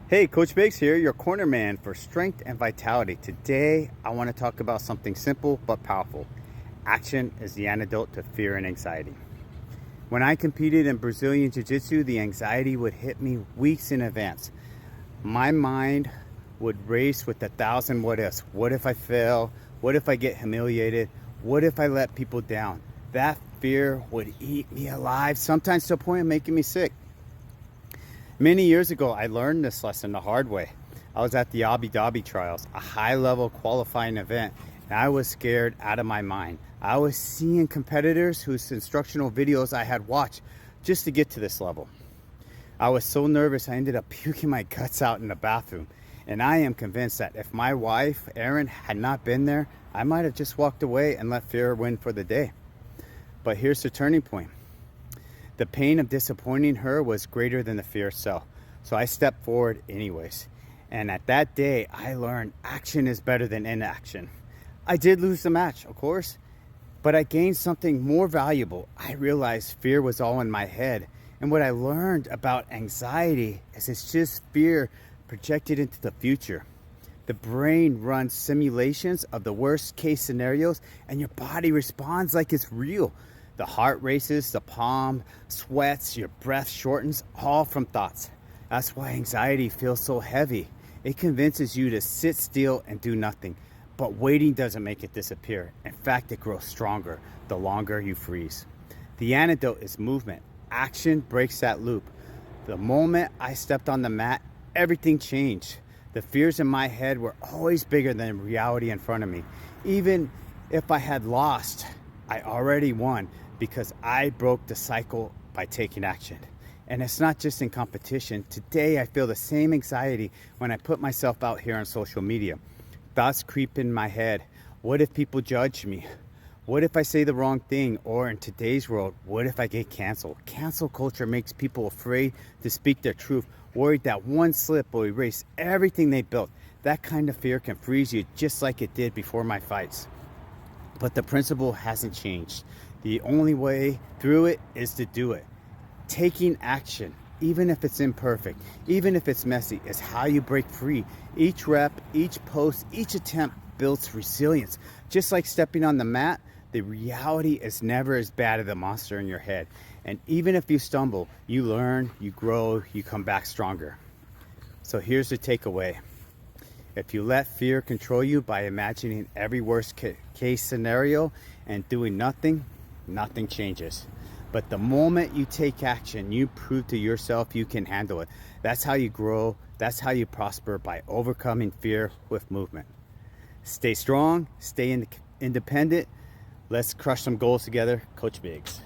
Hey, Coach Biggs here, your corner man for strength and vitality. Today, I want to talk about something simple but powerful. Action is the antidote to fear and anxiety. When I competed in Brazilian Jiu-Jitsu, the anxiety would hit me weeks in advance. My mind would race with 1,000 what ifs. What if I fail? What if I get humiliated? What if I let people down? That fear would eat me alive, sometimes to the point of making me sick. Many years ago, I learned this lesson the hard way. I was at the Abu Dhabi trials, a high-level qualifying event, and I was scared out of my mind. I was seeing competitors whose instructional videos I had watched just to get to this level. I was so nervous, I ended up puking my guts out in the bathroom. And I am convinced that if my wife, Erin, had not been there, I might have just walked away and let fear win for the day. But here's the turning point. The pain of disappointing her was greater than the fear itself. So I stepped forward anyways. And at that day, I learned action is better than inaction. I did lose the match, of course, but I gained something more valuable. I realized fear was all in my head. And what I learned about anxiety is it's just fear projected into the future. The brain runs simulations of the worst case scenarios, and your body responds like it's real. The heart races, the palm sweats, your breath shortens, all from thoughts. That's why anxiety feels so heavy. It convinces you to sit still and do nothing. But waiting doesn't make it disappear. In fact, it grows stronger the longer you freeze. The antidote is movement. Action breaks that loop. The moment I stepped on the mat, everything changed. The fears in my head were always bigger than reality in front of me. Even if I had lost, I already won because I broke the cycle by taking action. And it's not just in competition. Today, I feel the same anxiety when I put myself out here on social media. Thoughts creep in my head. What if people judge me? What if I say the wrong thing? Or in today's world, what if I get canceled? Cancel culture makes people afraid to speak their truth, worried that one slip will erase everything they built. That kind of fear can freeze you just like it did before my fights. But the principle hasn't changed. The only way through it is to do it. Taking action, even if it's imperfect, even if it's messy, is how you break free. Each rep, each post, each attempt builds resilience. Just like stepping on the mat, the reality is never as bad as the monster in your head. And even if you stumble, you learn, you grow, you come back stronger. So here's the takeaway. If you let fear control you by imagining every worst case scenario and doing nothing, nothing changes. But the moment you take action, you prove to yourself you can handle it. That's how you grow. That's how you prosper, by overcoming fear with movement. Stay strong, stay independent. Let's crush some goals together. Coach Biggs.